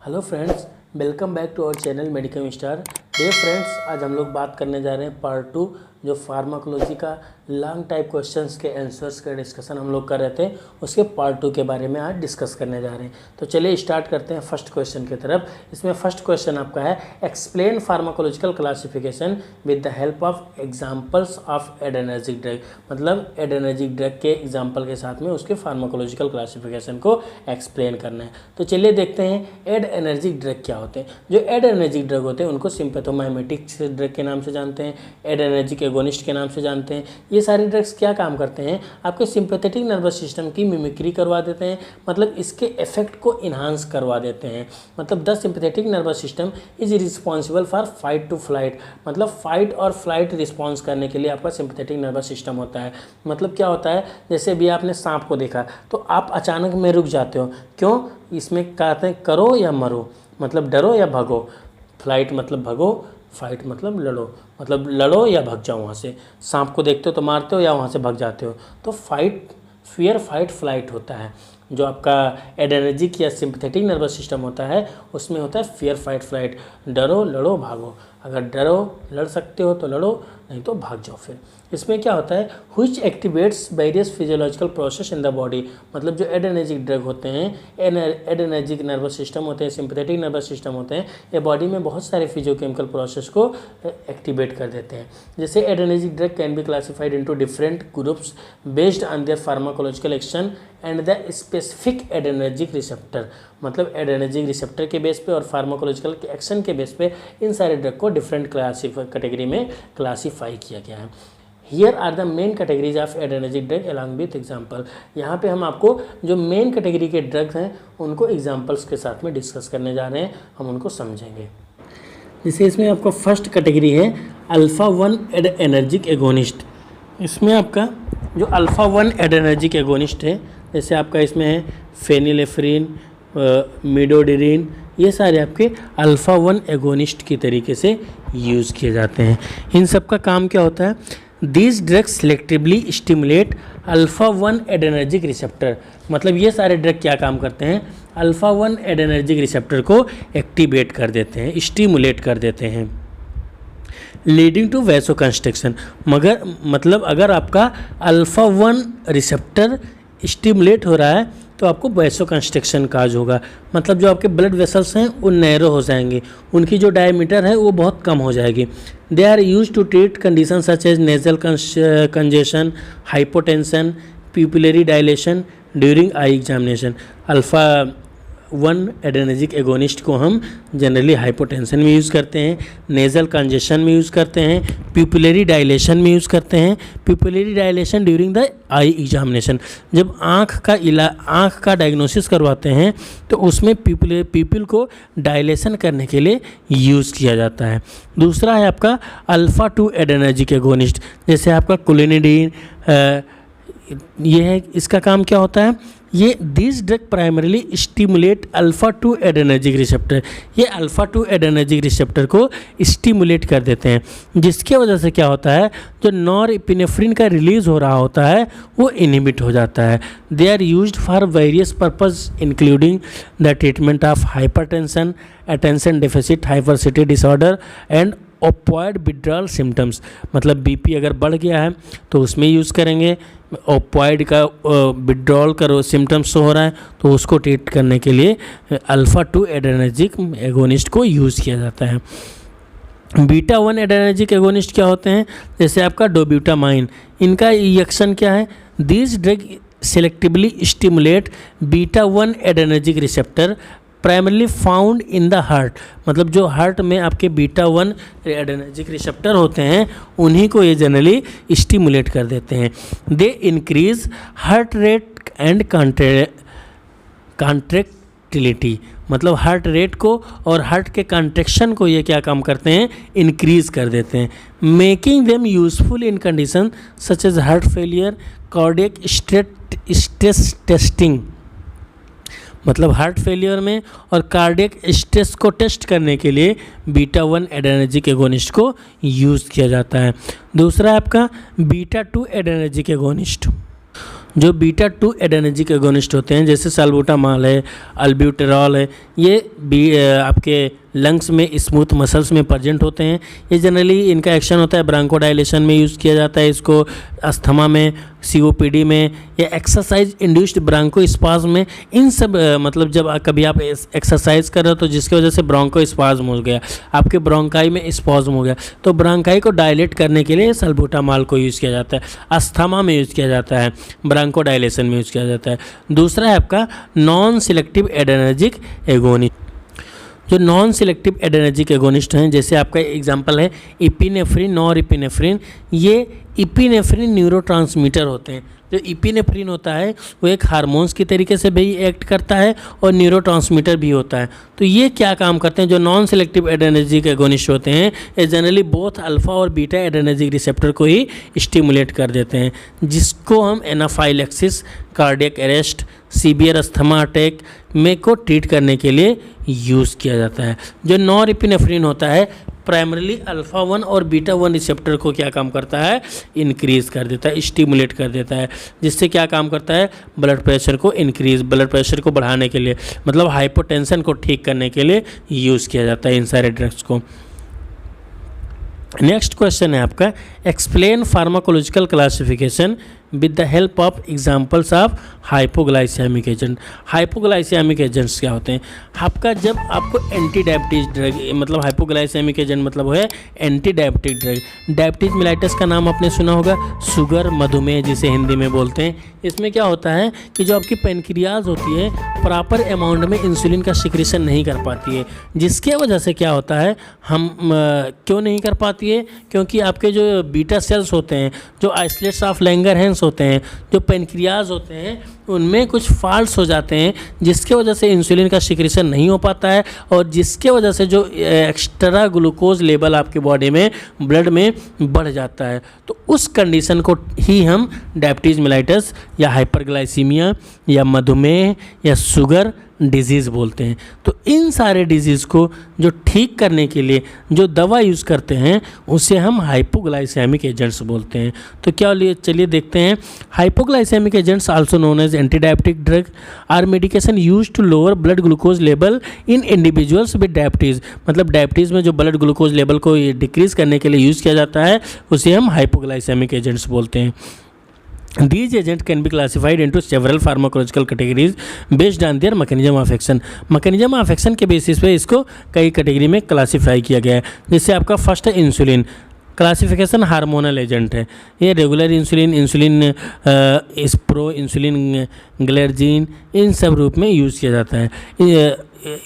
Hello friends, welcome back to our channel medical star. Dear friends, आज हम लोग बात करने जा रहे हैं पार्ट 2 जो फार्माकोलॉजी का लॉन्ग टाइप क्वेश्चंस के आंसर्स का डिस्कशन हम लोग कर रहे थे, उसके पार्ट 2 के बारे में आज डिस्कस करने जा रहे हैं। तो चलिए स्टार्ट करते हैं फर्स्ट क्वेश्चन की तरफ। इसमें फर्स्ट क्वेश्चन आपका है, explain pharmacological classification with the help of examples of adrenergic drug. मतलब एडेनर्जिक ड्रग के एग्जाम्पल के साथ में उसके फार्माकोलॉजिकल क्लासिफिकेशन को एक्सप्लेन करना है। तो चलिए देखते हैं एड एनर्जिक ड्रग क्या होते हैं। जो एड एनर्जिक ड्रग होते हैं उनको सिम्पैथोमाइमेटिक ड्रग के नाम से जानते हैं, एड एनर्जिक एगोनिस्ट के नाम से जानते हैं। ये सारे ड्रग्स क्या काम करते हैं, आपके सिंपैथेटिक नर्वस सिस्टम की मिमिक्री करवा देते हैं, मतलब इसके इफेक्ट को इन्हांस करवा देते हैं। मतलब the sympathetic nervous system is responsible for fight to flight, मतलब फाइट और फ्लाइट रिस्पॉन्स करने के लिए आपका सिंपैथेटिक नर्वस सिस्टम होता है। मतलब क्या होता है, जैसे भी आपने सांप को देखा तो आप अचानक में रुक जाते हो, क्यों? इसमें कहते हैं करो या मरो, मतलब डरो या भगो। फ्लाइट मतलब भगो, फाइट मतलब लड़ो, मतलब लड़ो या भग जाओ वहाँ से। सांप को देखते हो तो मारते हो या वहाँ से भग जाते हो। तो फाइट, फियर, फाइट, फ्लाइट होता है। जो आपका एडरेनर्जिक या सिंपैथेटिक नर्वस सिस्टम होता है उसमें होता है फियर, फाइट, फ्लाइट। डरो, लड़ो, भागो। अगर डरो, लड़ सकते हो तो लड़ो, नहीं तो भाग जाओ। फिर इसमें क्या होता है, which activates various physiological process in the body. मतलब जो एडेनर्जिक ड्रग होते हैं, एडेनर्जिक नर्वस सिस्टम होते हैं, सिंपैथेटिक नर्वस सिस्टम होते हैं, ये बॉडी में बहुत सारे फिजियोकेमिकल प्रोसेस को एक्टिवेट कर देते हैं। जैसे adrenergic drug can be classified into different groups based on their pharmacological action and the specific adrenergic receptor. मतलब एडेनर्जिक रिसेप्टर के बेस पे और फार्माकोलॉजिकल एक्शन के बेस पे इन सारे ड्रग को डिफरेंट कैटेगरी में क्लासीफाई किया गया है। Here are the main categories of adrenergic drug along with example. यहाँ पे हम आपको जो मेन कैटेगरी के ड्रग्स हैं उनको एग्जाम्पल्स के साथ में डिस्कस करने जा रहे हैं, हम उनको समझेंगे। जैसे इसमें आपका फर्स्ट कैटेगरी है अल्फ़ा 1 एडेनर्जिक एगोनिस्ट। इसमें आपका जो अल्फ़ा 1 एडेनर्जिक एगोनिस्ट है, जैसे आपका इसमें है फेनिलेफ्रिन, मिडोडिरिन, ये सारे आपके अल्फ़ा 1 एगोनिस्ट की तरीके से यूज़ किए जाते हैं। इन सब का काम क्या होता है, these drugs selectively stimulate alpha 1 adrenergic receptor. मतलब ये सारे ड्रग क्या काम करते हैं, अल्फ़ा 1 एडेनर्जिक रिसेप्टर को एक्टिवेट कर देते हैं, स्टिमुलेट कर देते हैं, लीडिंग टू वैसोकंस्ट्रिक्शन। मगर मतलब अगर आपका अल्फ़ा 1 रिसेप्टर स्टिमुलेट हो रहा है तो आपको वैसोकंस्ट्रिक्शन काज होगा। मतलब जो आपके ब्लड वेसल्स हैं वो नैरो हो जाएंगे, उनकी जो डायमीटर है वो बहुत कम हो जाएगी। They are use to treat condition such as nasal congestion, hypotension, pupillary dilation during eye examination. Alpha 1 adrenergic agonist को हम जनरली हाइपोटेंशन में यूज़ करते हैं, नेज़ल कंजेशन में यूज़ करते हैं, प्यूपिलरी डायलेशन में यूज़ करते हैं। Pupillary dilation during the eye examination, जब आँख का डायग्नोसिस करवाते हैं तो उसमें प्यूपिल को डायलेशन करने के लिए यूज़ किया जाता है। दूसरा है आपका अल्फ़ा 2 एडेनर्जिक एगोनिस्ट, जैसे आपका क्लोनिडीन, ये है। इसका काम क्या होता है, ये this drug primarily stimulate alpha 2 adrenergic receptor. ये अल्फ़ा 2 एडेनर्जिक रिसेप्टर को स्टिमुलेट कर देते हैं, जिसके वजह से क्या होता है, जो नॉरएपिनेफ्रिन का रिलीज़ हो रहा होता है वो इनहिबिट हो जाता है। They are used for various purpose including the treatment of hypertension, attention deficit hyperactivity disorder and opioid withdrawal symptoms. मतलब बीपी अगर बढ़ गया है तो उसमें यूज़ करेंगे। ओपॉइड का विड्रॉल करो सिम्टम्स हो रहा है तो उसको ट्रीट करने के लिए अल्फ़ा 2 एडेनर्जिक एगोनिस्ट को यूज़ किया जाता है। बीटा 1 एडेनर्जिक एगोनिस्ट क्या होते हैं, जैसे आपका डोब्यूटामाइन, इनका एक्शन क्या है, this drug selectively stimulate beta 1 adrenergic receptor primarily found in the heart. मतलब जो हार्ट में आपके बीटा 1 एडेनर्जिक रिसेप्टर होते हैं उन्हीं को ये जनरली स्टिमुलेट कर देते हैं। They increase heart rate and contractility. मतलब हार्ट रेट को और हार्ट के कॉन्ट्रैक्शन को ये क्या काम करते हैं, इंक्रीज कर देते हैं, making them useful in condition such as heart failure, cardiac stress testing. मतलब हार्ट फेलियर में और कार्डियक स्ट्रेस को टेस्ट करने के लिए बीटा 1 एडेनर्जिक एगोनिस्ट को यूज़ किया जाता है। दूसरा आपका बीटा 2 एडेनर्जिक एगोनिस्ट। जो बीटा 2 एडेनर्जिक एगोनिस्ट होते हैं जैसे साल्बुटामॉल है, अल्ब्यूटेरॉल है, ये आपके लंग्स में स्मूथ मसल्स में प्रेजेंट होते हैं। ये जनरली इनका एक्शन होता है ब्रांकोडाइलेशन में यूज़ किया जाता है इसको, अस्थमा में, सीओपीडी में, या एक्सरसाइज इंड्यूस्ड ब्रांकोस्पाज्म में। इन सब मतलब जब कभी आप एक्सरसाइज कर रहे हो तो जिसकी वजह से ब्रोंकोस्पाज्म हो गया, आपके ब्रोंकाई में स्पाज्म हो गया, तो ब्रोंकाई को डायलेट करने के लिए साल्बुटामॉल को यूज़ किया जाता है। अस्थमा में यूज़ किया जाता है, ब्रांकोडाइलेशन में यूज़ किया जाता है। दूसरा है आपका नॉन सिलेक्टिव एडेनर्जिक एगोनिस्ट। जो नॉन सिलेक्टिव एडेनर्जिक एगोनिस्ट हैं जैसे आपका एग्जांपल है इपिनेफ्रिन, नॉरएपिनेफ्रिन। ये इपिनेफ्रिन न्यूरोट्रांसमीटर होते हैं। जो इपिनेफ्रिन होता है वो एक हार्मोन्स की तरीके से भी एक्ट करता है और न्यूरोट्रांसमीटर भी होता है। तो ये क्या काम करते हैं, जो नॉन सिलेक्टिव एडेनर्जिक एगोनिस्ट होते हैं ये जनरली बोथ अल्फा और बीटा एडेनर्जिक रिसेप्टर को ही स्टिमुलेट कर देते हैं, जिसको हम anaphylaxis, cardiac arrest, severe asthma attack में को ट्रीट करने के लिए यूज़ किया जाता है। जो नॉरएपिनेफ्रिन होता है प्राइमरीली अल्फा 1 और बीटा 1 रिसेप्टर को क्या काम करता है, इंक्रीज कर देता है, स्टिमुलेट कर देता है, जिससे क्या काम करता है, ब्लड प्रेशर को इंक्रीज, ब्लड प्रेशर को बढ़ाने के लिए, मतलब हाइपोटेंशन को ठीक करने के लिए यूज़ किया जाता है इन सारे ड्रग्स को। नेक्स्ट क्वेश्चन है आपका, explain pharmacological classification with the help of examples of hypoglycaemic agent. Hypoglycaemic agents क्या होते हैं, आपका जब आपको एंटी डायबिटीज ड्रग, मतलब हाइपोग्लाइसेमिक एजेंट मतलब है anti diabetic drug. Diabetes mellitus का नाम आपने सुना होगा, शुगर, मधुमेह जिसे हिंदी में बोलते हैं। इसमें क्या होता है कि जो आपकी पेनक्रियाज होती है प्रॉपर अमाउंट में इंसुलिन का सिक्रीशन नहीं कर पाती है, जिसके वजह से क्या होता है, हम क्यों नहीं कर पाती है, क्योंकि आपके जो बीटा सेल्स होते हैं, जो आइसलेट्स ऑफ लैंगरहैंस होते हैं, जो पेनक्रियाज होते हैं, उनमें कुछ फॉल्ट्स हो जाते हैं, जिसके वजह से इंसुलिन का सिक्रीशन नहीं हो पाता है, और जिसके वजह से जो एक्स्ट्रा ग्लूकोज लेवल आपके बॉडी में, ब्लड में बढ़ जाता है। तो उस कंडीशन को ही हम डायबिटीज मेलाइटस या हाइपरग्लाइसीमिया या मधुमेह या शुगर डिजीज़ बोलते हैं। तो इन सारे डिजीज़ को जो ठीक करने के लिए जो दवा यूज़ करते हैं उसे हम हाइपोग्लाइसेमिक एजेंट्स बोलते हैं। तो क्या चलिए देखते हैं। Hypoglycaemic agents also known as anti diabetic drug are medication use to lower blood glucose level in individuals with diabetes. मतलब डायबिटीज़ में जो ब्लड ग्लूकोज लेवल को डिक्रीज़ करने के लिए यूज़ किया जाता है उसे हम हाइपोग्लाइसेमिक एजेंट्स बोलते हैं। These agents can be classified into several pharmacological categories based on their mechanism of action. Mechanism of action के बेसिस पे इसको कई कैटेगरी में क्लासीफाई किया गया है। जैसे आपका फर्स्ट है इंसुलिन, क्लासिफिकेशन हार्मोनल एजेंट है। ये रेगुलर इंसुलिन, इंसुलिन स्प्रो, इंसुलिन ग्लेर्जिन, इन सब रूप में यूज़ किया जाता है।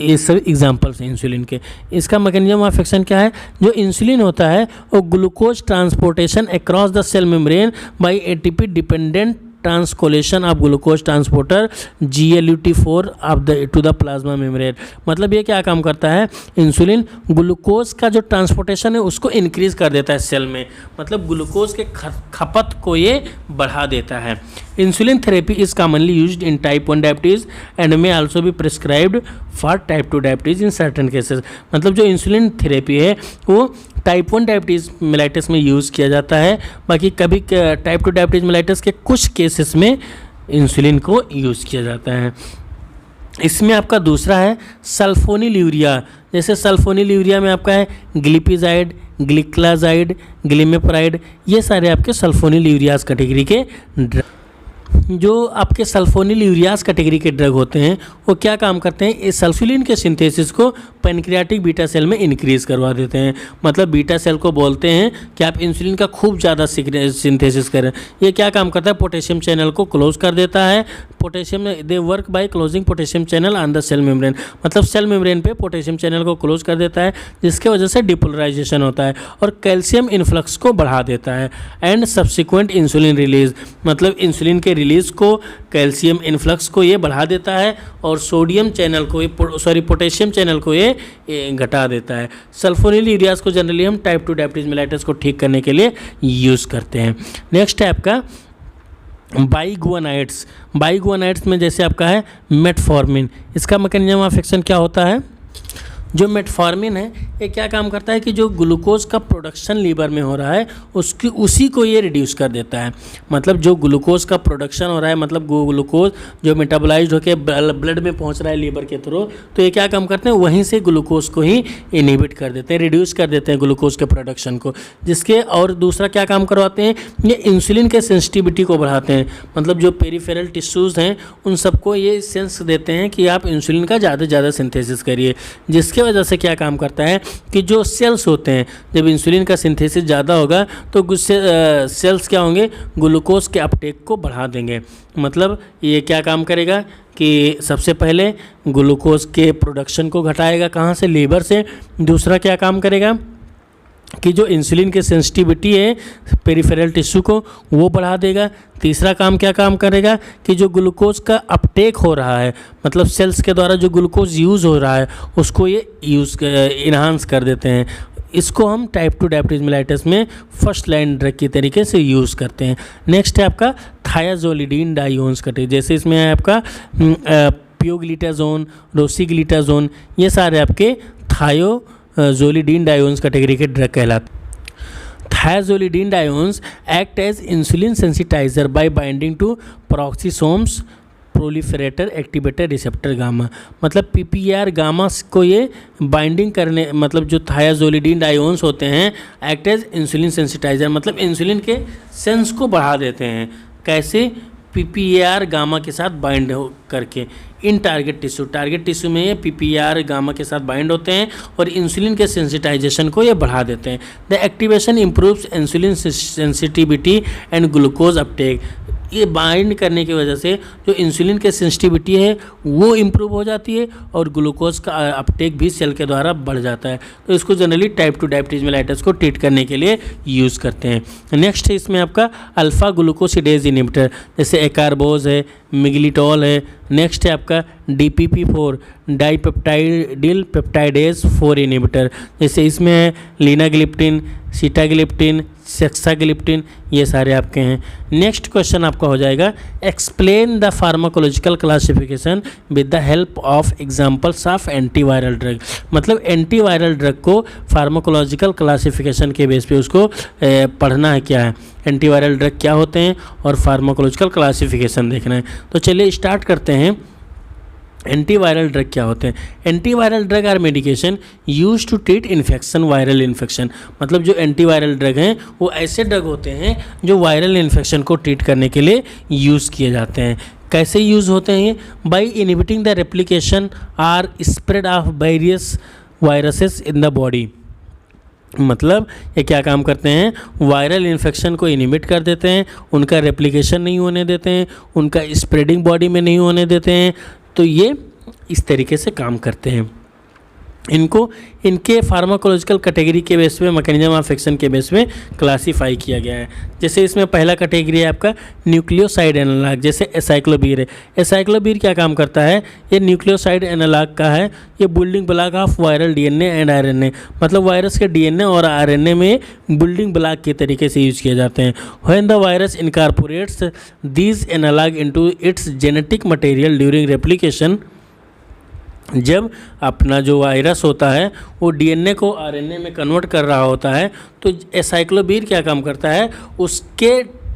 ये सब एग्जांपल्स हैं इंसुलिन के। इसका मैकेनिज्म ऑफ एक्शन क्या है, जो इंसुलिन होता है वो glucose transportation across the cell membrane by ATP dependent translocation of glucose transporter GLUT4 of the to the plasma membrane. मतलब ये क्या काम करता है, इंसुलिन ग्लूकोज का जो ट्रांसपोर्टेशन है उसको इंक्रीज कर देता है सेल में, मतलब ग्लूकोज के खपत को ये बढ़ा देता है। Insulin therapy is commonly used in type 1 diabetes and may also be prescribed for type 2 diabetes in certain cases. मतलब जो इंसुलिन थेरेपी है वो टाइप 1 डायबिटीज़ मेलाइटस में यूज़ किया जाता है, बाकी कभी टाइप 2 डायबिटीज़ मेलाइटस के कुछ केसेस में इंसुलिन को यूज़ किया जाता है। इसमें आपका दूसरा है सल्फोनिलयूरिया। जैसे सल्फोनिलयूरिया में आपका है ग्लिपिजाइड, ग्लिक्लाजाइड, ग्लिमेप्राइड, ये सारे आपके सल्फोनिलयूरियाज कैटेगरी के ड्रग। जो आपके सल्फोनिलयूरियाज कैटेगरी के ड्रग होते हैं वो क्या काम करते हैं, इस सल्फोनिल के सिंथेसिस को पैनक्रियाटिक बीटा सेल में इंक्रीज़ करवा देते हैं। मतलब बीटा सेल को बोलते हैं कि आप इंसुलिन का खूब ज़्यादा सिंथेसिस करें। ये क्या काम करता है, पोटेशियम चैनल को क्लोज कर देता है। Potassium they work by closing potassium channel on the cell membrane. मतलब सेल मेम्ब्रेन पे पोटेशियम चैनल को क्लोज कर देता है, जिसके वजह से डिपोलराइजेशन होता है और कैल्शियम इन्फ्लक्स को बढ़ा देता है। एंड सब्सिक्वेंट इंसुलिन रिलीज, मतलब इंसुलिन के रिलीज को, कैल्शियम इन्फ्लक्स को ये बढ़ा देता है और सोडियम चैनल को पोटेशियम चैनल को ये घटा देता है। सल्फोनिलयूरियाज को जनरली हम टाइप 2 डायबिटीज मेलाइटस को ठीक करने के लिए यूज़ करते हैं। नेक्स्ट है आपका बाइगुआनाइड्स। बाइगुआनाइड्स में जैसे आपका है मेटफॉर्मिन। इसका मैकेनिज्म ऑफ एक्शन क्या होता है, जो मेटफॉर्मिन है ये क्या काम करता है कि जो ग्लूकोज का प्रोडक्शन लीवर में हो रहा है उसी को ये रिड्यूस कर देता है। मतलब जो ग्लूकोज का प्रोडक्शन हो रहा है, मतलब ग्लूकोज जो मेटाबोलाइज्ड होकर ब्लड में पहुंच रहा है लीवर के थ्रू, तो ये क्या काम करते हैं, वहीं से ग्लूकोज को ही इनहिबिट कर देते हैं, रिड्यूस कर देते हैं ग्लूकोज के प्रोडक्शन को। जिसके और दूसरा क्या काम करवाते हैं, ये इंसुलिन के सेंसिटिविटी को बढ़ाते हैं। मतलब जो पेरिफेरल टिश्यूज़ हैं उन सबको ये सेंस देते हैं कि आप इंसुलिन का ज़्यादा से ज़्यादा सिंथेसिस करिए। जिसके वजह से क्या काम करता है कि जो सेल्स होते हैं, जब इंसुलिन का सिंथेसिस ज़्यादा होगा तो सेल्स क्या होंगे, ग्लूकोज के अपटेक को बढ़ा देंगे। मतलब ये क्या काम करेगा कि सबसे पहले ग्लूकोज के प्रोडक्शन को घटाएगा, कहाँ से, लीवर से। दूसरा क्या काम करेगा कि जो इंसुलिन की सेंसिटिविटी है पेरिफेरल टिश्यू को वो बढ़ा देगा। तीसरा काम क्या काम करेगा कि जो ग्लूकोज का अपटेक हो रहा है, मतलब सेल्स के द्वारा जो ग्लूकोज यूज़ हो रहा है उसको ये इन्हांस कर देते हैं। इसको हम टाइप 2 डायबिटीज मेलाइटस में फर्स्ट लाइन ड्रग की तरीके से यूज़ करते हैं। नेक्स्ट है आपका थायाजोलिडीन डाइओन्स, जैसे इसमें है आपका प्योग्लिटाजोन, रोसिग्लिटाजोन, ये सारे आपके थायोजोलिडीन डाइओन्स कैटेगरी के ड्रग कहलाते हैं। Thiazolidinediones act as insulin sensitizer by binding to peroxisomes proliferator activator receptor gamma. मतलब पीपीआर गामा को ये बाइंडिंग करने, मतलब जो थायाजोलिडीन डाइओन्स होते हैं एक्ट एज इंसुलिन सेंसिटाइजर, मतलब इंसुलिन के सेंस को बढ़ा देते हैं। कैसे, पीपीआर गामा के साथ बाइंड करके इन टारगेट टिश्यू में ये पीपीआर गामा के साथ बाइंड होते हैं और इंसुलिन के सेंसिटाइजेशन को ये बढ़ा देते हैं। The activation improves insulin sensitivity and glucose Uptake. ये बाइंड करने की वजह से जो इंसुलिन के सेंसिटिविटी है वो इम्प्रूव हो जाती है और ग्लूकोज का अपटेक भी सेल के द्वारा बढ़ जाता है। तो इसको जनरली टाइप 2 डायबिटीज मेलाइटस को ट्रीट करने के लिए यूज़ करते हैं। नेक्स्ट है इसमें आपका अल्फा ग्लूकोसिडेज इनहिबिटर, जैसे एकार्बोज है, मिग्लिटॉल है। नेक्स्ट है आपका DPP-4 डाइपेप्टाइडिल पेप्टाइडेज 4 इनहिबिटर, जैसे इसमें है लीनाग्लिप्टिन, सीटाग्लिप्टिन, सेक्साग्लिप्टिन, ये सारे आपके हैं। नेक्स्ट क्वेश्चन आपका हो जाएगा explain the pharmacological classification with the help of examples of antiviral drug. मतलब एंटीवायरल ड्रग को फार्माकोलॉजिकल क्लासिफिकेशन के बेस पे उसको पढ़ना है, क्या है एंटीवायरल ड्रग क्या होते हैं और फार्माकोलॉजिकल क्लासिफिकेशन देखना है। तो चलिए स्टार्ट करते हैं। एंटीवायरल ड्रग क्या होते हैं। Antiviral drug are medication use to treat infection, viral infection. मतलब जो एंटीवायरल ड्रग हैं वो ऐसे ड्रग होते हैं जो वायरल इन्फेक्शन को ट्रीट करने के लिए यूज़ किए जाते हैं। कैसे यूज़ होते हैं ये, by inhibiting the replication or spread of various viruses in the body. मतलब ये क्या काम करते हैं, वायरल इन्फेक्शन को इनहिबिट कर देते हैं, उनका रेप्लिकेशन नहीं होने देते हैं, उनका स्प्रेडिंग बॉडी में नहीं होने देते हैं। तो ये इस तरीके से काम करते हैं। इनको इनके फार्माकोलॉजिकल कैटेगरी के बेस पे, मैकेनिज्म ऑफ एक्शन के बेस में क्लासीफाई किया गया है। जैसे इसमें पहला कैटेगरी है आपका न्यूक्लियोसाइड एनालॉग, जैसे एसाइक्लोवीर है। एसाइक्लोवीर क्या काम करता है, ये न्यूक्लियोसाइड एनालॉग का है, ये building block of viral DNA and RNA. मतलब वायरस के डीएनए और आरएनए में बिल्डिंग ब्लॉक के तरीके से यूज किए जाते हैं। When the virus incorporates these analogue into its genetic material during replication, जब अपना जो वायरस होता है वो डीएनए को आरएनए में कन्वर्ट कर रहा होता है तो एसाइक्लोवीर क्या काम करता है, उसके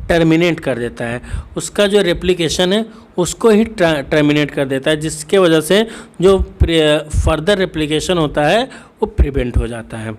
टर्मिनेट कर देता है, उसका जो रेप्लिकेशन है उसको ही टर्मिनेट कर देता है, जिसके वजह से जो फर्दर रेप्लिकेशन होता है वो प्रिवेंट हो जाता है।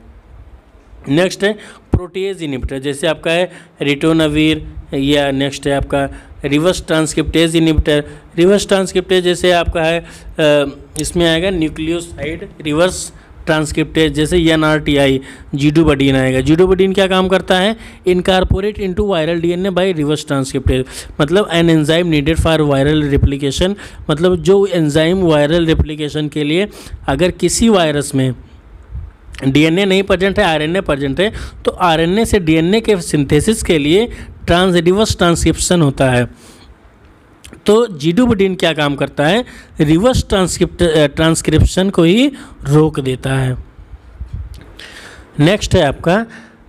नेक्स्ट है प्रोटीएज इनहिबिटर, जैसे आपका है रिटोनावीर, या नेक्स्ट है आपका reverse transcriptase inhibitor. Reverse transcriptase जैसे आपका है इसमें आएगा न्यूक्लियोसाइड रिवर्स ट्रांसक्रिप्टेज, जैसे NRTI जीडोबडीन आएगा। जीडोबडीन क्या काम करता है, incorporate into viral DNA by reverse transcriptase. मतलब an enzyme needed for viral replication, मतलब जो एंजाइम वायरल रेप्लिकेशन के लिए अगर किसी वायरस में डीएनए नहीं प्रेजेंट है, आरएनए प्रेजेंट है, तो आरएनए से डीएनए के सिंथेसिस के लिए रिवर्स ट्रांसक्रिप्शन होता है। तो जीडोबडीन क्या काम करता है, रिवर्स ट्रांसक्रिप्शन को ही रोक देता है। नेक्स्ट है आपका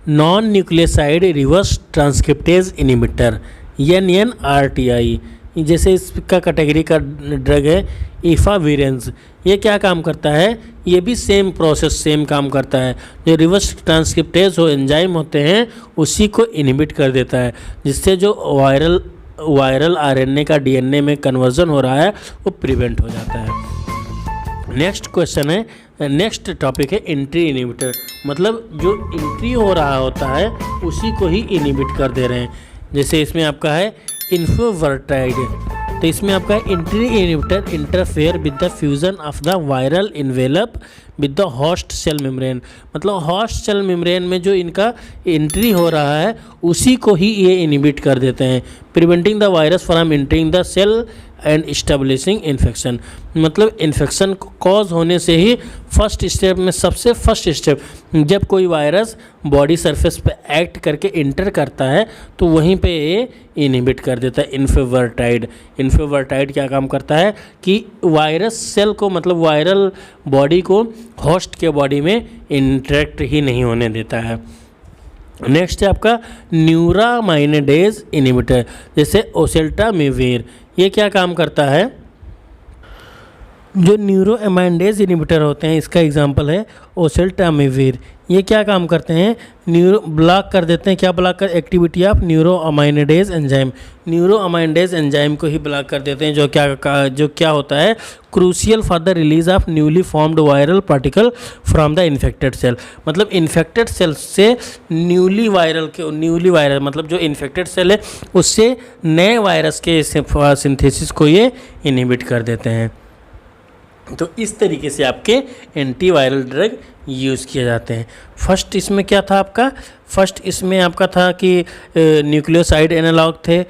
non nucleoside reverse transcriptase inhibitor, NNRTI। जैसे इसका कैटेगरी का ड्रग है इफाविरेंस। ये क्या काम करता है? ये भी सेम प्रोसेस, सेम काम करता है। जो रिवर्स ट्रांसक्रिप्टेज हो एंजाइम होते हैं उसी को इनहिबिट कर देता है, जिससे जो वायरल आरएनए का डीएनए में कन्वर्जन हो रहा है वो प्रिवेंट हो जाता है। नेक्स्ट क्वेश्चन है, नेक्स्ट टॉपिक है एंट्री इनहिबिटर। मतलब जो एंट्री हो रहा होता है उसी को ही इनहिबिट कर दे रहे हैं। जैसे इसमें आपका है इन्फोवर्टाइड, तो इसमें आपका entry inhibitor interfere with the fusion of the viral envelope with the host cell membrane. मतलब होस्ट सेल मेम्ब्रेन में जो इनका एंट्री हो रहा है उसी को ही ये इनहिबिट कर देते हैं, preventing the virus from entering the cell and establishing infection. मतलब इन्फेक्शन कॉज होने से ही फर्स्ट स्टेप में, सबसे फर्स्ट स्टेप, जब कोई वायरस बॉडी सरफेस पे एक्ट करके इंटर करता है तो वहीं पे ये इनहिबिट कर देता है इन्फोवर्टाइड। इन्फोवर्टाइड क्या काम करता है कि वायरस सेल को, मतलब वायरल बॉडी को होस्ट के बॉडी में इंटरेक्ट ही नहीं होने देता है। नेक्स्ट है आपका न्यूरामाइनेडेज इनहिबिटर, जैसे ओसेल्टामिविर। ये क्या काम करता है? जो न्यूरोएमाइनेडेज इनहिबिटर होते हैं, इसका एग्जांपल है ओसेल्टामिविर। ये क्या काम करते हैं? ब्लॉक कर देते हैं। क्या ब्लॉक कर? Activity of neuraminidase enzyme. Neuraminidase enzyme को ही ब्लॉक कर देते हैं, जो क्या होता है? Crucial for the release of newly formed viral particle from the infected cell. मतलब इन्फेक्टेड सेल से न्यूली वायरल मतलब जो इन्फेक्टेड सेल है उससे नए वायरस के सिंथेसिस को ये इनहिबिट कर देते हैं। तो इस तरीके से आपके एंटीवायरल ड्रग यूज़ किए जाते हैं। फर्स्ट इसमें क्या था आपका? फर्स्ट इसमें आपका था कि न्यूक्लियोसाइड एनालॉग थे,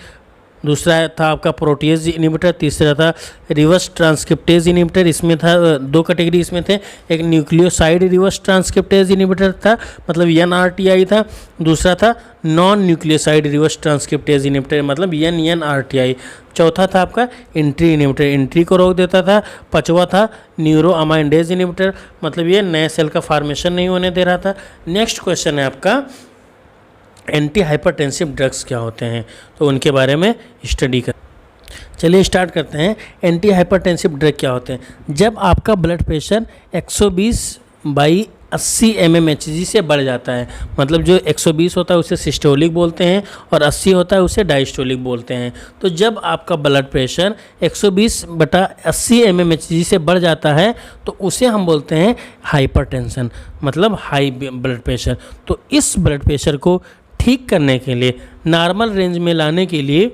दूसरा था आपका प्रोटीज इनहिबिटर, तीसरा था रिवर्स ट्रांसक्रिप्टेज इनहिबिटर। इसमें था दो कैटेगरी इसमें थे, एक न्यूक्लियोसाइड रिवर्स ट्रांसक्रिप्टेज इनहिबिटर था, मतलब NRTI था। दूसरा था non nucleoside reverse transcriptase inhibitor, मतलब NNRTI। चौथा था आपका एंट्री इनहिबिटर, एंट्री को रोक देता था। पांचवा था न्यूरोअमाइनेडेज इनहिबिटर, मतलब ये नए सेल का फॉर्मेशन नहीं होने दे रहा था। नेक्स्ट क्वेश्चन है आपका एंटी हाइपरटेंसिव ड्रग्स क्या होते हैं, तो उनके बारे में स्टडी कर। चलिए स्टार्ट करते हैं। एंटी हाइपरटेंसिव ड्रग क्या होते हैं? जब आपका ब्लड प्रेशर 120/80 mmHg से बढ़ जाता है, मतलब जो 120 होता है उसे सिस्टोलिक बोलते हैं और 80 होता है उसे डायस्टोलिक बोलते हैं। तो जब आपका ब्लड प्रेशर 120/80 mmHg से बढ़ जाता है तो उसे हम बोलते हैं हाइपरटेंशन, मतलब हाई ब्लड प्रेशर। तो इस ब्लड प्रेशर को ठीक करने के लिए, नॉर्मल रेंज में लाने के लिए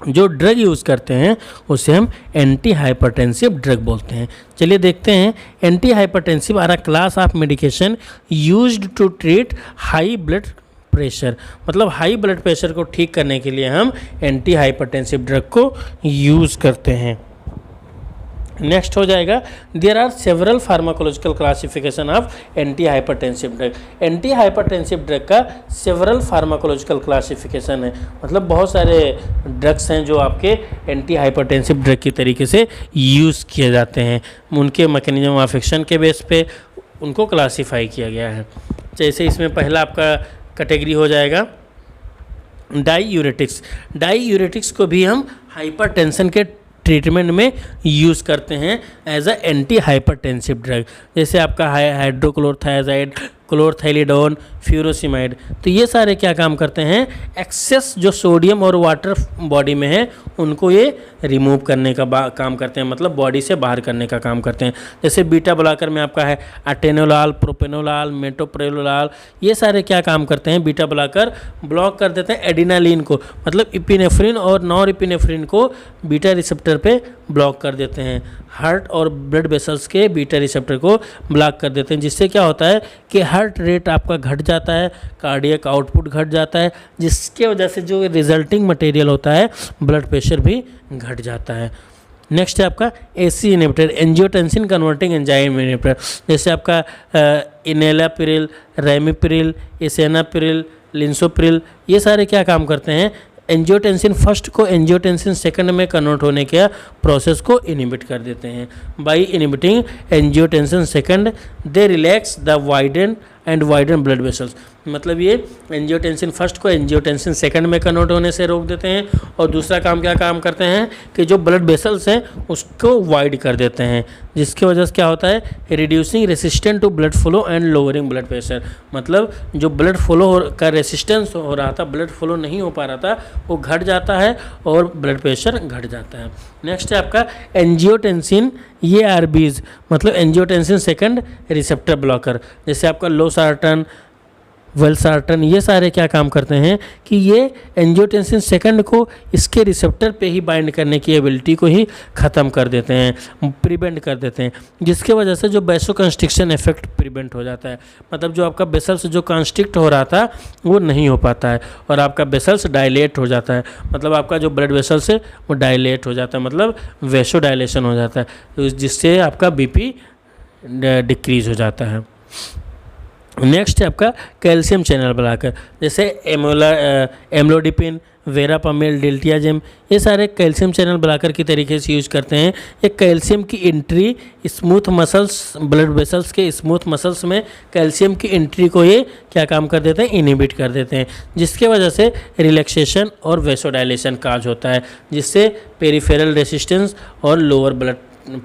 जो ड्रग यूज़ करते हैं उसे हम एंटी हाइपरटेंसिव ड्रग बोलते हैं। चलिए देखते हैं। Anti hypertensive are a class of medication used to treat high blood pressure. मतलब हाई ब्लड प्रेशर को ठीक करने के लिए हम एंटी हाइपरटेंसिव ड्रग को यूज़ करते हैं। नेक्स्ट हो जाएगा, there are several pharmacological classification of anti hypertensive drug. Anti hypertensive drug का सेवरल फार्माकोलॉजिकल क्लासिफिकेशन है, मतलब बहुत सारे ड्रग्स हैं जो आपके एंटी हाइपरटेंसिव ड्रग की तरीके से यूज़ किए जाते हैं। उनके मैकेनिज्म ऑफ एक्शन के बेस पे उनको क्लासीफाई किया गया है। जैसे इसमें पहला आपका कैटेगरी हो जाएगा डाईयूरेटिक्स। डाईयूरेटिक्स को भी हम हाइपरटेंशन के ट्रीटमेंट में यूज़ करते हैं as a anti hypertensive drug. जैसे आपका हाइड्रोक्लोरथायजाइड, क्लोरथाइलिडोन, फ्यूरोसिमाइड। तो ये सारे क्या काम करते हैं? एक्सेस जो सोडियम और वाटर बॉडी में है उनको ये रिमूव करने का काम करते हैं, मतलब बॉडी से बाहर करने का काम करते हैं। जैसे बीटा ब्लॉकर में आपका है अटेनोलाल, प्रोपेनोलाल, मेटोप्रेलोलाल। ये सारे क्या काम करते हैं? बीटा ब्लॉकर ब्लॉक कर देते हैं एडिनालिन को, मतलब इपिनेफ्रिन और नॉर इपिनेफ्रिन को बीटा रिसेप्टर पे ब्लॉक कर देते हैं। हार्ट और ब्लड वेसल्स के बीटा रिसेप्टर को ब्लॉक कर देते हैं, जिससे क्या होता है कि हार्ट रेट आपका घट जाता है, कार्डियक आउटपुट घट जाता है, जिसके वजह से जो रिजल्टिंग मटेरियल होता है ब्लड प्रेशर भी घट जाता है। नेक्स्ट है आपका AC inhibitor, angiotensin converting enzyme inhibitor. जैसे आपका इनेलाप्रिल, रेमिप्रिल, एसेनाप्रिल, लिंसोप्रिल। ये सारे क्या काम करते हैं? एंजियोटेंसिन फर्स्ट को एंजियोटेंसिन सेकंड में कन्वर्ट होने के प्रोसेस को इनहिबिट कर देते हैं। By inhibiting angiotensin second they relax the widen blood vessels. मतलब ये एंजियोटेंसिन फर्स्ट को एंजियोटेंसिन सेकंड में कन्वर्ट होने से रोक देते हैं, और दूसरा काम क्या काम करते हैं कि जो ब्लड वेसल्स हैं उसको वाइड कर देते हैं, जिसकी वजह से क्या होता है, reducing resistant to blood flow and lowering blood pressure. मतलब जो ब्लड फ्लो का रेसिस्टेंस हो रहा था, ब्लड फ्लो नहीं हो पा रहा था, वो घट जाता है और ब्लड प्रेशर घट जाता है। नेक्स्ट है आपका एंजियोटेंसिन, ये आरबीज मतलब एंजियोटेंसिन सेकंड रिसेप्टर ब्लॉकर, जैसे आपका लोसार्टन, वेल्सार्टन, ये सारे क्या काम करते हैं कि ये एंजियोटेंसिन सेकंड को इसके रिसेप्टर पे ही बाइंड करने की एबिलिटी को ही ख़त्म कर देते हैं, प्रिवेंट कर देते हैं, जिसके वजह से जो वैसोकंस्ट्रिक्शन इफेक्ट प्रिवेंट हो जाता है। मतलब जो आपका वेसल्स जो कंस्ट्रिक्ट हो रहा था वो नहीं हो पाता है और आपका वेसल्स डायलेट हो जाता है, मतलब आपका जो ब्लड वेसल्स है वो डायलेट हो जाता है, मतलब वेसो डायलेशन हो जाता है, जिससे आपका बीपी डिक्रीज हो जाता है। नेक्स्ट है आपका कैल्शियम चैनल ब्लॉकर, जैसे एम्लोडिपिन, वेरापामिल, डिल्टियाजेम, ये सारे कैल्शियम चैनल ब्लॉकर की तरीके से यूज करते हैं। ये कैल्शियम की entry smooth muscles, blood vessels के स्मूथ मसल्स में कैल्शियम की एंट्री को ये क्या काम कर देते हैं, इनहिबिट कर देते हैं, जिसके वजह से रिलैक्सेशन और वेसोडाइलेशन काज होता है, जिससे पेरिफेरल रेसिस्टेंस और लोअर ब्लड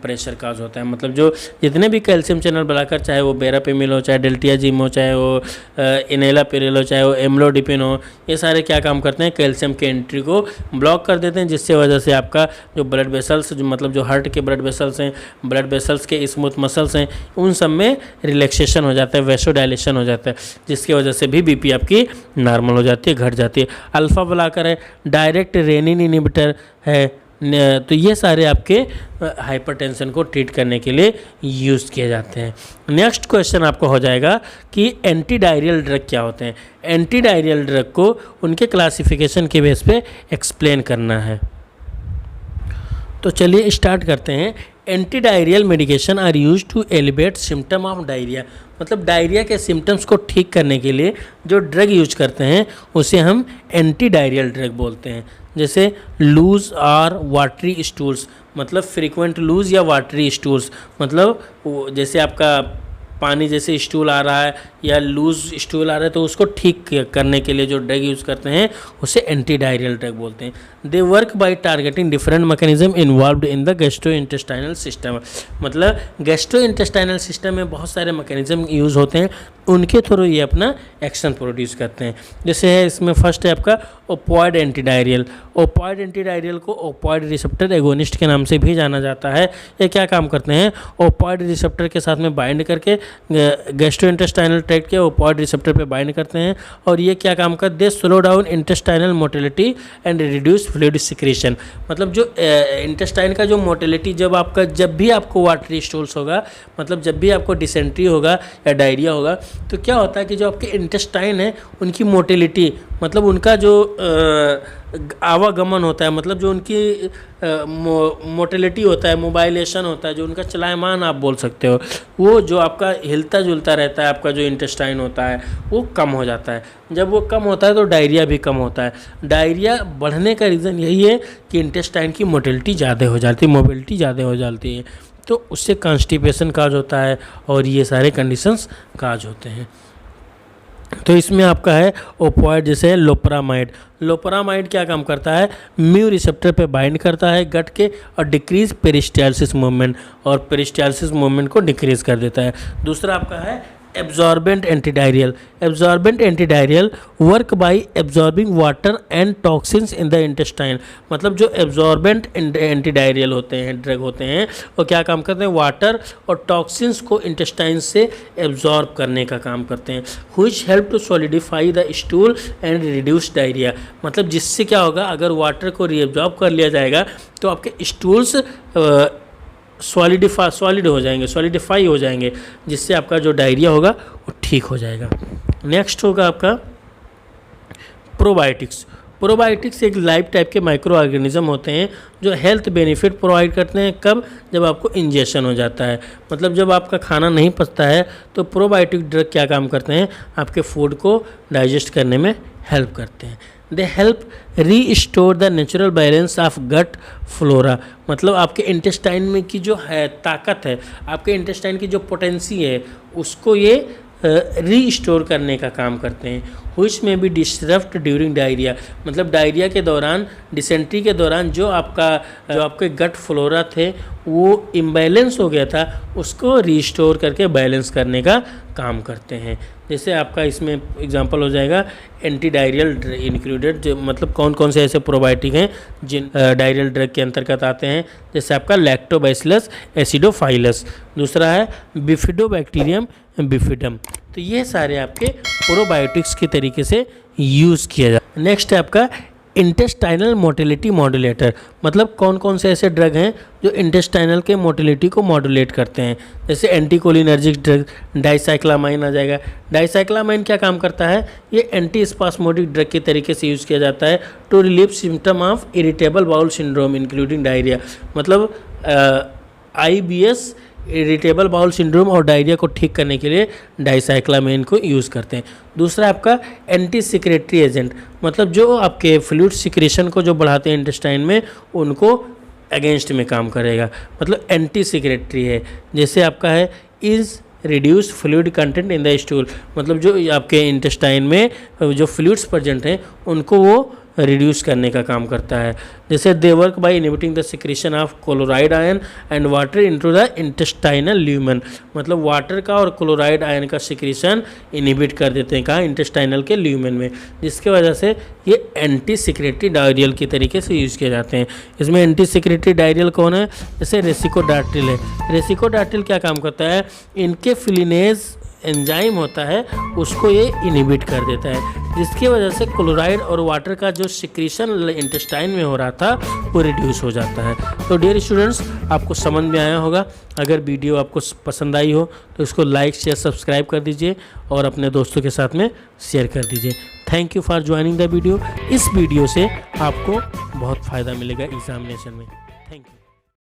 प्रेशर काज होता है। मतलब जो जितने भी कैल्शियम चैनल ब्लॉकर, चाहे वो बेरापेमिल हो, चाहे डेल्टियाजिम हो, चाहे वो इनेलापिरिल हो, चाहे वो एम्लोडिपिन हो, ये सारे क्या काम करते हैं, कैल्शियम के एंट्री को ब्लॉक कर देते हैं, जिससे वजह से आपका जो ब्लड वेसल्स, जो मतलब जो हार्ट के ब्लड वेसल्स हैं, ब्लड वेसल्स के स्मूथ मसल्स हैं, उन सब में रिलैक्सेशन हो जाता है, वेसोडाइलेशन हो जाता है, जिसकी वजह से भी बीपी आपकी नॉर्मल हो जाती है, घट जाती है। अल्फा ब्लॉकर है, डायरेक्ट रेनिन इनहिबिटर है, तो ये सारे आपके हाइपरटेंशन को ट्रीट करने के लिए यूज़ किए जाते हैं। नेक्स्ट क्वेश्चन आपको हो जाएगा कि एंटी डायरियल ड्रग क्या होते हैं। एंटी डायरियल ड्रग को उनके क्लासिफिकेशन के बेस पे एक्सप्लेन करना है। तो चलिए स्टार्ट करते हैं। Anti diarrhoeal medication are use to alleviate symptom of diarrhoea, मतलब डायरिया के सिम्टम्स को ठीक करने के लिए जो ड्रग यूज करते हैं उसे हम एंटी डायरियल ड्रग बोलते हैं। जैसे लूज और वाटरी स्टूल्स, मतलब फ्रीक्वेंट लूज या वाटरी स्टूल्स, मतलब जैसे आपका पानी जैसे स्टूल आ रहा है या लूज स्टूल आ रहा है, तो उसको ठीक करने के लिए जो ड्रग यूज़ करते हैं उसे एंटी डायरियल ड्रग बोलते हैं। दे work bye targeting different mechanism involved in the gastrointestinal system, मतलब गैस्ट्रोइंटेस्टाइनल सिस्टम में बहुत सारे मैकेनिज्म यूज़ होते हैं, उनके थ्रू ये अपना एक्शन प्रोड्यूस करते हैं। जैसे है इसमें फर्स्ट है आपका ओपॉइड एंटीडायरियल। ओपॉइड एंटीडायरियल को ओपॉइड रिसेप्टर एगोनिस्ट के नाम से भी जाना जाता है। ये क्या काम करते हैं, ओपॉइड रिसेप्टर के साथ में बाइंड करके गैस्ट्रोइंटेस्टाइनल ट्रैक्ट के ओपॉइड रिसेप्टर पे बाइंड करते हैं, और ये क्या काम करते हैं, slow down intestinal motility and reduce fluid secretion. मतलब जो इंटेस्टाइन का जो मोटिलिटी, जब भी आपको वाटरी स्टूल्स होगा, मतलब जब भी आपको डिसेंट्री होगा या डायरिया होगा, तो क्या होता है कि जो आपके इंटेस्टाइन है उनकी मोटिलिटी, मतलब उनका जो आवागमन होता है, मतलब जो उनकी मोटिलिटी होता है, मोबाइलेशन होता है, जो उनका चलायमान आप बोल सकते हो, वो जो आपका हिलता जुलता रहता है, आपका जो इंटेस्टाइन होता है वो कम हो जाता है। जब वो कम होता है तो डायरिया भी कम होता है। डायरिया बढ़ने का रीज़न यही है कि इंटेस्टाइन की मोटिलिटी ज़्यादा हो जाती है, मोबिलिटी ज़्यादा हो जाती है, तो उससे कॉन्स्टिपेशन काज होता है और ये सारे कंडीशंस काज होते हैं। तो इसमें आपका है ओपॉइड, जैसे लोपरामाइड। लोपरामाइड क्या काम करता है, म्यू रिसेप्टर पे बाइंड करता है गट के और डिक्रीज पेरिस्टालसिस मूवमेंट, और पेरिस्टालसिस मूवमेंट को डिक्रीज कर देता है। दूसरा आपका है absorbent antidiarrhoeal. Absorbent antidiarrhoeal work by absorbing water and toxins in the intestine, मतलब जो एब्जॉर्बेंट एंटीडायरियल होते हैं, ड्रग होते हैं, वो क्या काम करते हैं, वाटर और टॉक्सिन्स को इंटेस्टाइन से एब्जॉर्ब करने का काम करते हैं, which help to solidify the stool and reduce diarrhoea. मतलब जिससे क्या होगा, अगर वाटर को रीएब्जॉर्ब कर लिया जाएगा तो आपके स्टूल्स सॉलिड हो जाएंगे, सॉलिडिफाई हो जाएंगे, जिससे आपका जो डायरिया होगा वो ठीक हो जाएगा। नेक्स्ट होगा आपका प्रोबायोटिक्स। प्रोबायोटिक्स एक लाइफ टाइप के माइक्रो ऑर्गेनिज्म होते हैं जो हेल्थ बेनिफिट प्रोवाइड करते हैं। कब, जब आपको इंजेक्शन हो जाता है, मतलब जब आपका खाना नहीं पचता है तो प्रोबायोटिक ड्रग क्या काम करते हैं, आपके फूड को डाइजेस्ट करने में हेल्प करते हैं। They help restore the natural balance of gut flora, मतलब आपके इंटेस्टाइन में की जो है ताकत है, आपके इंटेस्टाइन की जो पोटेंसी है, उसको ये रीस्टोर करने का काम करते हैं। विच में भी डिस्टरप्ट ड्यूरिंग डायरिया, मतलब डायरिया के दौरान, डिसेंट्री के दौरान जो आपके गट फ्लोरा थे वो इम्बैलेंस हो गया था, उसको रीस्टोर करके बैलेंस करने का काम करते हैं। जैसे आपका इसमें एग्जांपल हो जाएगा एंटी डायरियल इंक्लूडेड, जो मतलब कौन कौन से ऐसे प्रोबायोटिक हैं जिन डायरियल ड्रग के अंतर्गत आते हैं। जैसे आपका लैक्टोबैसिलस एसिडोफाइलस, दूसरा है बिफिडोबैक्टीरियम बिफिडम। तो ये सारे आपके प्रोबायोटिक्स के तरीके से यूज़ किया जाता है। नेक्स्ट है आपका इंटेस्टाइनल मोटिलिटी मॉड्यूलेटर, मतलब कौन कौन से ऐसे ड्रग हैं जो इंटेस्टाइनल के मोटिलिटी को मॉड्यूलेट करते हैं। जैसे एंटीकोलिनर्जिक ड्रग डाइसाइक्लामाइन आ जाएगा। डाइसाइक्लामाइन क्या काम करता है, ये एंटी स्पास्मोडिक ड्रग के तरीके से यूज़ किया जाता है to relieve symptom of irritable bowel syndrome including diarrhoea, मतलब IBS इरिटेबल बाउल सिंड्रोम और डायरिया को ठीक करने के लिए डाइसाइक्लामाइन को यूज़ करते हैं। दूसरा आपका एंटी सिक्रेटरी एजेंट, मतलब जो आपके फ्लूइड सिक्रेशन को जो बढ़ाते हैं इंटेस्टाइन में, उनको अगेंस्ट में काम करेगा, मतलब एंटी सिक्रेटरी है। जैसे आपका है is reduce fluid content in the stool, मतलब जो आपके इंटेस्टाइन में जो फ्लूइड्स प्रेजेंट हैं उनको वो रिड्यूस करने का काम करता है। जैसे दे work by inhibiting the secretion of chloride ion and water into the intestinal lumen, मतलब वाटर का और क्लोराइड आयन का सिक्रेशन इनहिबिट कर देते हैं कहाँ, इंटेस्टाइनल के ल्यूमेन में, जिसके वजह से ये एंटी सिक्रेटरी डायरियल के तरीके से यूज़ किए जाते हैं। इसमें एंटी सिक्रेटरी डायरियल कौन है, जैसे रेसिकोडार्टिल है। रेसिकोडार्टिल क्या काम करता है, इनके फिलिनेज एंजाइम होता है उसको ये इनहिबिट कर देता है, जिसकी वजह से क्लोराइड और वाटर का जो सिक्रीशन इंटेस्टाइन में हो रहा था वो रिड्यूस हो जाता है। तो डियर स्टूडेंट्स, आपको समझ में आया होगा। अगर वीडियो आपको पसंद आई हो तो इसको लाइक शेयर सब्सक्राइब कर दीजिए और अपने दोस्तों के साथ में शेयर कर दीजिए। Thank you for joining the video. इस वीडियो से आपको बहुत फ़ायदा मिलेगा एग्जामिनेशन में। Thank you.